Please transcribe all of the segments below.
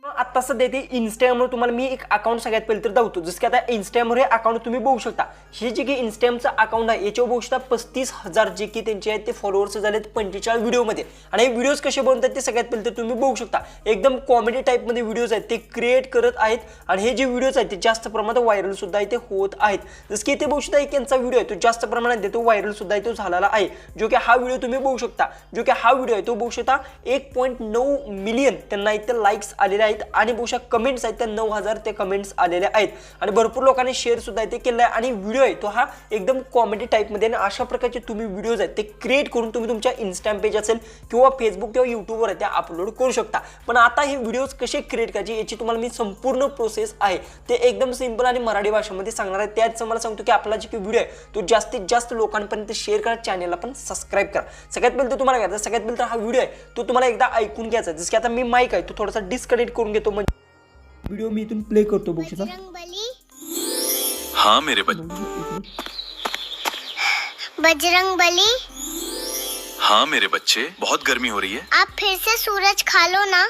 आता सध्या ते इंस्टाग्रामवर तुम्हाला मी एक अकाउंट सगळ्यात पहिले तर दाखवतो. जसं की आता इंस्टाग्रामवर हे अकाउंट तुम्ही बघू शकता. हे जे की इंस्टाग्रामचं अकाउंट आहे याच्यावर बघू शकता 35,000 जे की त्यांचे आहेत ते फॉलोअर्स झालेत 45 व्हिडिओमध्ये. आणि हे व्हिडिओज कसे बनतात ते सगळ्यात पहिले तर तुम्ही बघू शकता. एकदम कॉमेडी टाईपमध्ये व्हिडिओज आहेत ते क्रिएट करत आहेत. आणि हे जे व्हिडिओज आहेत ते जास्त प्रमाणात व्हायरल सुद्धा आहे ते होत आहेत. जसं की इथे बघू शकता एक यांचा व्हिडिओ आहे तो जास्त प्रमाणात तो व्हायरल सुद्धा आहे तो झालेला आहे. जो की हा व्हिडिओ तुम्ही बघू शकता. जो की हा व्हिडिओ आहे तो बघू शकता 1.9 मिलियन त्यांना इथे लाईक्स आलेले आहेत. आणि बघू शकता कमेंट्स आहेत त्या 9,000 ते कमेंट्स आलेले आहेत. आणि भरपूर लोकांनी शेअर सुद्धा ते केलेला आहे. आणि व्हिडिओ आहे तो हा एकदम कॉमेडी टाईपमध्ये आणि अशा प्रकारचे तुम्ही व्हिडिओज आहेत ते क्रिएट करून तुम्ही तुमच्या इंस्टाग्राम पेज असेल किंवा फेसबुक किंवा यूट्यूबवर ते अपलोड करू शकता. पण आता हे व्हिडिओज कसे क्रिएट करायचे याची तुम्हाला मी संपूर्ण प्रोसेस आहे ते एकदम सिंपल आणि मराठी भाषेमध्ये सांगणार आहे. त्याच मला सांगतो की आपला जे व्हिडिओ आहे तो जास्तीत जास्त लोकांपर्यंत शेअर करा. चॅनलला पण सबस्क्राईब करा. सगळ्यात पहिले तर तुम्हाला काय सगळ्यात पहिले तर हा व्हिडिओ आहे तो तुम्हाला एकदा ऐकून घ्यायचा. जसं की आता मी माईक आहे तो थोडासा डिस्कनेक्ट करून घेतो. म्हणजे व्हिडिओ मी इथून प्ले करतो. बघू शकता. हाँ मेरे बजरंगबली। हाँ मेरे बच्चे, बहुत गर्मी हो रही है। आप फिर से सूरज खा लो ना।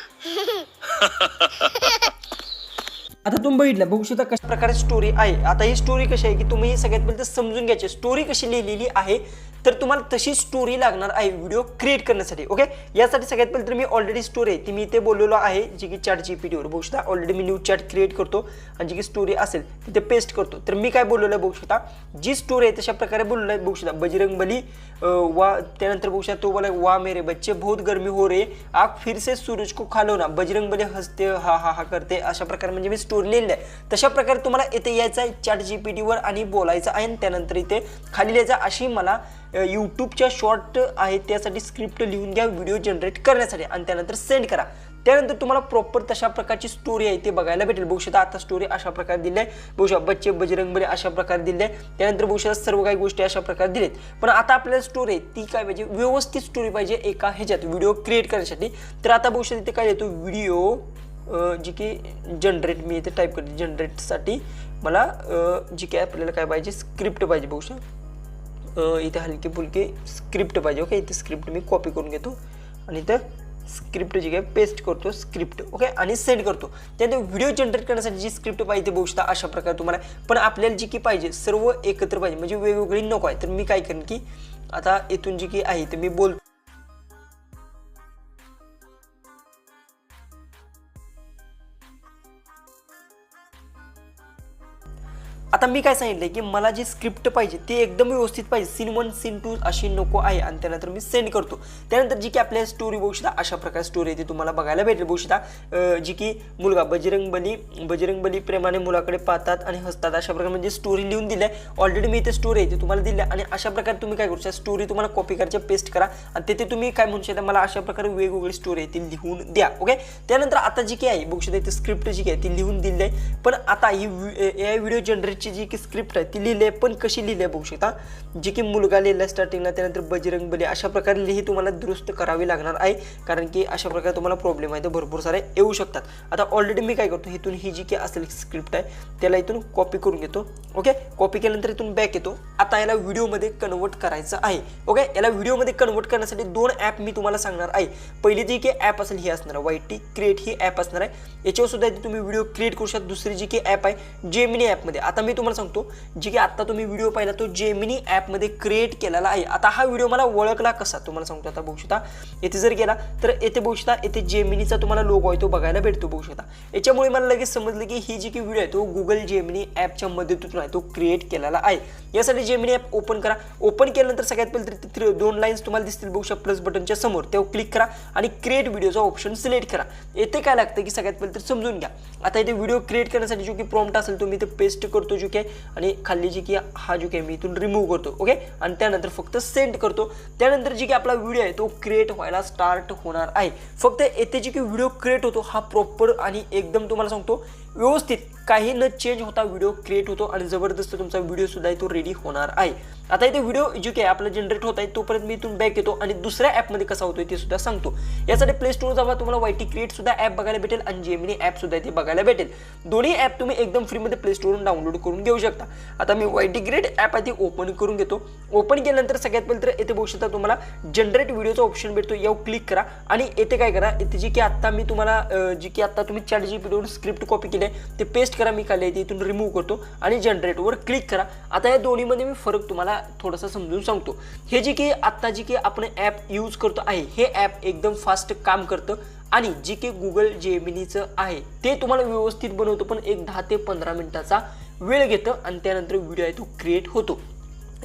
आता तुम्ही बघितलं बघू शकता कशा प्रकारे स्टोरी आहे. आता ही स्टोरी कशी आहे की तुम्ही सगळ्यात पहिले समजून घ्यायची स्टोरी कशी लिहिलेली आहे. तर तुम्हाला तशी स्टोरी लागणार आहे व्हिडिओ क्रिएट करण्यासाठी. ओके, यासाठी सगळ्यात पहिले तर मी ऑलरेडी स्टोरी आहे ती मी इथे बोललेलो आहे जी की चॅट जीपीटीवर बघू शकता. ऑलरेडी मी न्यू चॅट क्रिएट करतो आणि जी की स्टोरी असेल तिथे पेस्ट करतो. तर मी काय बोललेलं आहे बघू शकता. जी स्टोरी आहे तशा प्रकारे बोललेलं आहे बघू शकता. बजरंगबली वा त्यानंतर बघू शकता तो बोला वाह मेरे बच्चे बहुत गर्मी हो रही है आप फिर से सूरज को खा लो ना. बजरंगबली हसते हा हा हा करते. अशा प्रकारे म्हणजे मी स्टोरी लिहिली आहे. तशा प्रकारे तुम्हाला इथे यायचं आहे चॅट जीपीटीवर आणि बोलायचं आहे. आणि त्यानंतर इथे खाली लिहायचं अशी मला यूट्यूबच्या शॉर्ट आहे त्यासाठी स्क्रिप्ट लिहून घ्या व्हिडिओ जनरेट करण्यासाठी आणि त्यानंतर सेंड करा. त्यानंतर तुम्हाला प्रॉपर तशा प्रकारची स्टोरी आहे ते बघायला भेटेल. बघू शकता आता स्टोरी अशा प्रकारे दिली आहे. बघू शकता बच्चे बजरंगबली अशा प्रकारे दिले आहे. त्यानंतर बघू शकता सर्व काही गोष्टी अशा प्रकारे दिलेत. पण आता आपल्याला स्टोरी आहे ती काय पाहिजे व्यवस्थित स्टोरी पाहिजे एका ह्याच्यात व्हिडिओ क्रिएट करण्यासाठी. तर आता बघू शकता इथे काय येतो व्हिडिओ जी की जनरेट मी इथे टाईप करते. जनरेटसाठी मला जी काय आपल्याला काय पाहिजे स्क्रिप्ट पाहिजे. बघू शकता इथे हलकी फुलकी स्क्रिप्ट पाहिजे. ओके, इथे स्क्रिप्ट मी कॉपी करून घेतो आणि इथं स्क्रिप्ट जी काय पेस्ट करतो स्क्रिप्ट. ओके, आणि सेंड करतो. त्यानंतर व्हिडिओ जनरेट करण्यासाठी जी स्क्रिप्ट पाहिजे बघू शकता अशा प्रकारे तुम्हाला. पण आपल्याला जी की पाहिजे सर्व एकत्र पाहिजे म्हणजे वेगवेगळी नको आहे. तर मी काय करेन की आता इथून जी की आहे तर मी बोलतो. आता मी काय सांगितलंय की मला जी स्क्रिप्ट पाहिजे ती एकदम व्यवस्थित पाहिजे. सीन 1 सीन 2 अशी नको आहे. आणि त्यानंतर मी सेंड करतो. त्यानंतर जी की आपल्याला स्टोरी बघू शकता अशा प्रकारे स्टोरी आहे ती तुम्हाला बघायला भेटेल. बघू शकता जी की मुलगा बजरंगबली प्रेमाने मुलाकडे पाहतात आणि हसतात अशा प्रकारे म्हणजे स्टोरी लिहून दिली आहे. ऑलरेडी मी इथे स्टोरी आहे ती तुम्हाला दिली आहे. आणि अशा प्रकारे तुम्ही काय करू शकता स्टोरी तुम्हाला कॉपी करायची पेस्ट करा आणि तिथे तुम्ही काय म्हणू शकता मला अशा प्रकारे वेगवेगळी स्टोरी आहे ती लिहून द्या. ओके, त्यानंतर आता जी की आहे बघू शकता इथे स्क्रिप्ट जी आहे ती लिहून दिली आहे. पण आता ही व्हिडिओ जनरेटची जी की स्क्रिप्ट आहे ती लिहिली आहे. पण कशी लिहिली आहे बघू शकता. जी की मुलगा लिहिला स्टार्टिंगला त्यानंतर बजरंगबली अशा प्रकारे लिही तुम्हाला दुरुस्त करावी लागणार आहे. कारण की अशा प्रकारे तुम्हाला प्रॉब्लेम आहे तर भरपूर सारे येऊ शकतात. आता ऑलरेडी मी काय करतो इथून ही जी की असेल स्क्रिप्ट आहे त्याला इथून कॉपी करून घेतो. ओके, कॉपी केल्यानंतर इथून बॅक येतो. आता याला व्हिडिओमध्ये कन्वर्ट करायचं आहे. ओके, याला व्हिडिओमध्ये कन्वर्ट करण्यासाठी 2 ॲप मी तुम्हाला सांगणार आहे. पहिली जी की ॲप असेल ही असणार YT क्रिएट ही ॲप असणार आहे. याच्यावर सुद्धा तुम्ही व्हिडिओ क्रिएट करू शकता. दुसरी जी की ॲप आहे जेमिनी ॲपमध्ये. आता मी तुम्हाला सांगतो जी की आता तुम्ही व्हिडिओ पाहिला तो जेमिनी ॲपमध्ये क्रिएट केलेला आहे. आता हा व्हिडिओ मला ओळखला कसा तुम्हाला सांगतो. आता बघू शकता इथे जर गेला तर येथे बघू शकता इथे जेमिनीचा तुम्हाला लोगो आहे तो बघायला भेटतो. बघू शकता याच्यामुळे मला लगेच समजलं की ही जी की व्हिडिओ आहे तो गुगल जेमिनी ॲपच्या मदतीतून आहे तो क्रिएट केलेला आहे. यासाठी जेमिनी ॲप ओपन करा. ओपन केल्यानंतर सगळ्यात पहिले तिथे 2 लाईन्स तुम्हाला दिसतील बघू शकता प्लस बटनच्या समोर. तेव्हा क्लिक करा आणि क्रिएट व्हिडिओचा ऑप्शन सिलेक्ट करा. येथे काय लागतं की सगळ्यात पहिले तर समजून घ्या. आता इथे व्हिडिओ क्रिएट करण्यासाठी जो की प्रॉम्प्ट असेल तो मी इथे पेस्ट करतो जो की आणि खाली जी की हा जो की मी इथून रिमूव्ह करतो. ओके, आणि त्यानंतर फक्त सेंड करतो. त्यानंतर जी की आपला व्हिडिओ आहे तो क्रिएट व्हायला स्टार्ट होणार आहे. फक्त येथे जी की व्हिडिओ क्रिएट होतो हा प्रॉपर आणि एकदम तुम्हाला सांगतो व्यवस्थित काही न चेंज होता व्हिडिओ क्रिएट होतो आणि जबरदस्त तुमचा व्हिडिओ सुद्धा तो रेडी होणार आहे. आता इथे व्हिडिओ जो की आपला जनरेट होत आहे तोपर्यंत मी इथून बॅक येतो आणि दुसऱ्या ॲपमध्ये कसा होतोय ते सुद्धा सांगतो. यासाठी प्ले स्टोर जावा तुम्हाला YT क्रिएट सुद्धा ॲप बघायला भेटेल आणि जेमिनी ॲप सुद्धा इथे बघायला भेटेल. दोन्ही ॲप तुम्ही एकदम फ्रीमध्ये प्ले स्टोरवरून डाउनलोड करून घेऊ शकता. आता मी YT ग्रेड ॲप आहे ते ओपन करून घेतो. ओपन केल्यानंतर सगळ्यात पहिले तर येथे बघू शकता तुम्हाला जनरेट व्हिडिओचा ऑप्शन भेटतो. यावर क्लिक करा आणि येथे काय करा, येथे जी की आता मी तुम्हाला जी की आता तुम्ही ChatGPT वरून स्क्रिप्ट कॉपी केली आहे ते पेस्ट करा. मी खाली येथे इथून रिमूव्ह करतो आणि जनरेटवर क्लिक करा. आता या दोन्हीमध्ये मी फरक तुम्हाला थोडासा समजून सांगतो. हे जी की आता जी की आपण ॲप यूज करतो आहे हे ॲप एकदम फास्ट काम करतं आणि जी की गुगल जेमिनीचं आहे ते तुम्हाला व्यवस्थित बनवतो, पण एक 10 ते 15 मिनिटाचा वेळ घेतं आणि त्यानंतर व्हिडिओ आहे तो क्रिएट होतो.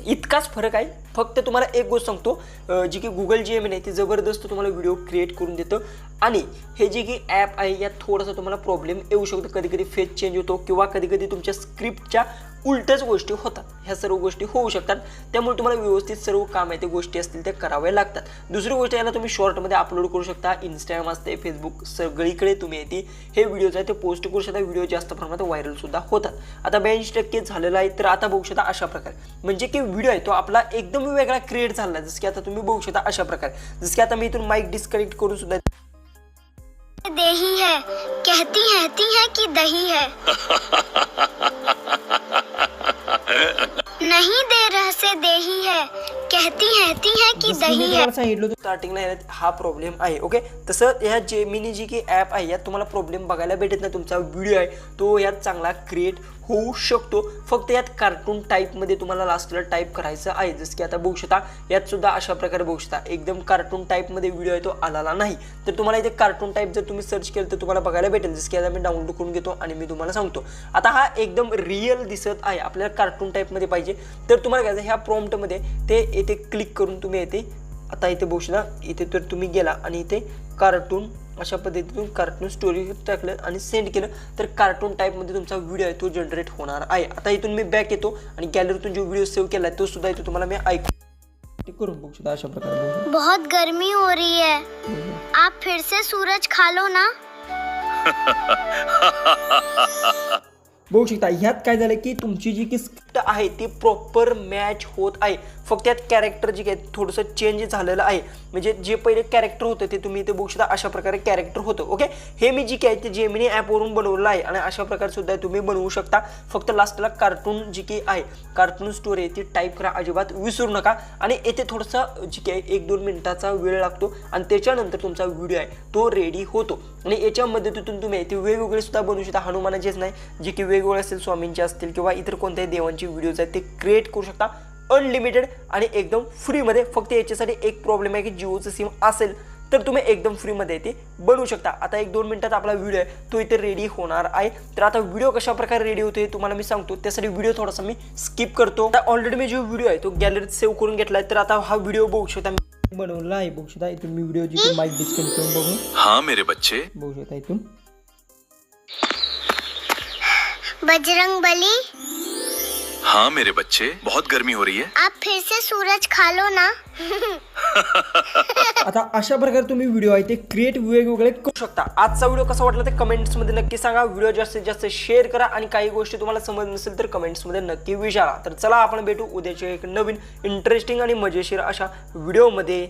इतकाच फरक आहे. फक्त तुम्हाला एक गोष्ट सांगतो, जी की गुगल जेमिनी आहे ती जबरदस्त तुम्हाला व्हिडिओ क्रिएट करून देतं आणि हे जी की ॲप आहे यात थोडासा तुम्हाला प्रॉब्लेम येऊ शकतो. कधी कधी फेस चेंज होतो किंवा कधी कधी तुमच्या स्क्रिप्टच्या उलटच गोष्टी होतात. ह्या सर्व गोष्टी होऊ शकतात. त्यामुळे तुम्हाला व्यवस्थित सर्व काम आहे ते गोष्टी असतील ते कराव्या लागतात. दुसरी गोष्ट याला तुम्ही शॉर्टमध्ये अपलोड करू शकता. इंस्टाग्राम असते, फेसबुक, सगळीकडे तुम्ही येते हे व्हिडिओज आहे ते पोस्ट करू शकता. व्हिडिओ जास्त प्रमाणात व्हायरल सुद्धा होतात. आता 82% झालेला आहे. तर आता बघू शकता अशा प्रकारे म्हणजे की व्हिडिओ आहे तो आपला एकदम वेगळा क्रिएट झाला. जसं की आता तुम्ही बघू शकता अशा प्रकारे. जसं की आता मी इथून माईक डिस्कनेक्ट करून सुद्धा देही है कहती है कि दही है नहीं दे रह से देही है कहती है कि जसं मी दही है. तुम्हाला सांगितलं होतं स्टार्टिंगला यात हा प्रॉब्लेम आहे. ओके, तसं ह्या जेमिनी जी की ॲप आहे यात तुम्हाला प्रॉब्लेम बघायला भेटत नाही. तुमचा व्हिडिओ आहे तो यात चांगला क्रिएट होऊ शकतो. फक्त यात कार्टून टाईपमध्ये तुम्हाला लास्टला टाईप करायचं आहे. जसं की आता बघू शकता यात सुद्धा अशा प्रकारे बघू शकता एकदम कार्टून टाईपमध्ये व्हिडिओ आहे तो आलेला नाही. तर तुम्हाला इथे कार्टून टाईप जर तुम्ही सर्च केलं तर तुम्हाला बघायला भेटेल. जसं की आता मी डाउनलोड करून घेतो आणि मी तुम्हाला सांगतो. आता हा एकदम रिअल दिसत आहे. आपल्याला कार्टून टाईपमध्ये पाहिजे तर तुम्हाला काय ह्या प्रॉम्प्टमध्ये ते इथे क्लिक करून तुम्ही येते आता इथे बघू शकता. इथे तर तुम्ही गेला आणि इथे कार्टून अशा पद्धतीतून कार्टून स्टोरी टाकलं आणि सेंड केलं तर कार्टून टाईपमध्ये तुमचा व्हिडिओ आहे तो जनरेट होणार आहे. आता इथून मी बॅक येतो आणि गॅलरीतून जो व्हिडिओ सेव्ह केला आहे तो सुद्धा इथे तुम्हाला मी ऐकू करून बघू शकता अशा प्रकारे. बहुत गर्मी हो रही है, आप फिर से सूरज खा लो ना. बघू शकता ह्यात काय झालं की तुमची जी की स्क्रिप्ट आहे ती प्रॉपर मॅच होत आहे. फक्त यात कॅरेक्टर जे काय थोडंसं चेंज झालेलं आहे. म्हणजे जे पहिले कॅरेक्टर होतं ते तुम्ही इथे बघू शकता अशा प्रकारे कॅरेक्टर होतं. ओके, हे मी जी काय ते जेमिनी ॲपवरून बनवलं आहे आणि अशा प्रकारे सुद्धा तुम्ही बनवू शकता. फक्त लास्टला कार्टून जी की आहे कार्टून स्टोरी ती टाईप करा, अजिबात विसरू नका. आणि येथे थोडंसं जी काय 1-2 मिनिटाचा वेळ लागतो आणि त्याच्यानंतर तुमचा व्हिडिओ आहे तो रेडी होतो. आणि याच्या मदतीतून तुम्ही ते वेगवेगळे सुद्धा बनवू शकता. हनुमानाचेच नाही, जे की वेगवेगळे असेल, स्वामींचे असतील किंवा इतर कोणत्याही देवांची व्हिडिओज आहेत ते क्रिएट करू शकता अनलिमिटेड आणि एकदम फ्रीमध्ये. फक्त याच्यासाठी एक प्रॉब्लेम आहे की जिओचं सिम असेल तर तुम्ही एकदम फ्रीमध्ये ते बनवू शकता. आता 1-2 मिनिटात आपला व्हिडिओ आहे तो इथे रेडी होणार आहे. तर आता व्हिडिओ कशा प्रकारे रेडी होतो हे तुम्हाला मी सांगतो. त्यासाठी व्हिडिओ थोडासा मी स्किप करतो. आता ऑलरेडी मी जो व्हिडिओ आहे तो गॅलरीत सेव्ह करून घेतला आहे. तर आता हा व्हिडिओ बघू शकता मी बनवला आहे. बघू शकता इथून मी व्हिडिओ जी माईक डिस्कनेक्ट करून बघू हाँ मेरे बच्चे. बघू शकता इथून बजरंग बली हाँ मेरे बच्चे बहुत गर्मी हो रही है. आप फिर से सूरज खा लो ना. आता अशा प्रकारे तुम्ही व्हिडिओ आहे ते क्रिएट वेगवेगळे करू शकता. आजचा व्हिडिओ कसा वाटला ते कमेंट्समध्ये नक्की सांगा. व्हिडिओ जास्तीत जास्त शेअर करा आणि काही गोष्टी तुम्हाला समज नसेल तर कमेंट्समध्ये नक्की विचारा. तर चला आपण भेटू उद्याच्या एक नवीन इंटरेस्टिंग आणि मजेशीर अशा व्हिडिओमध्ये.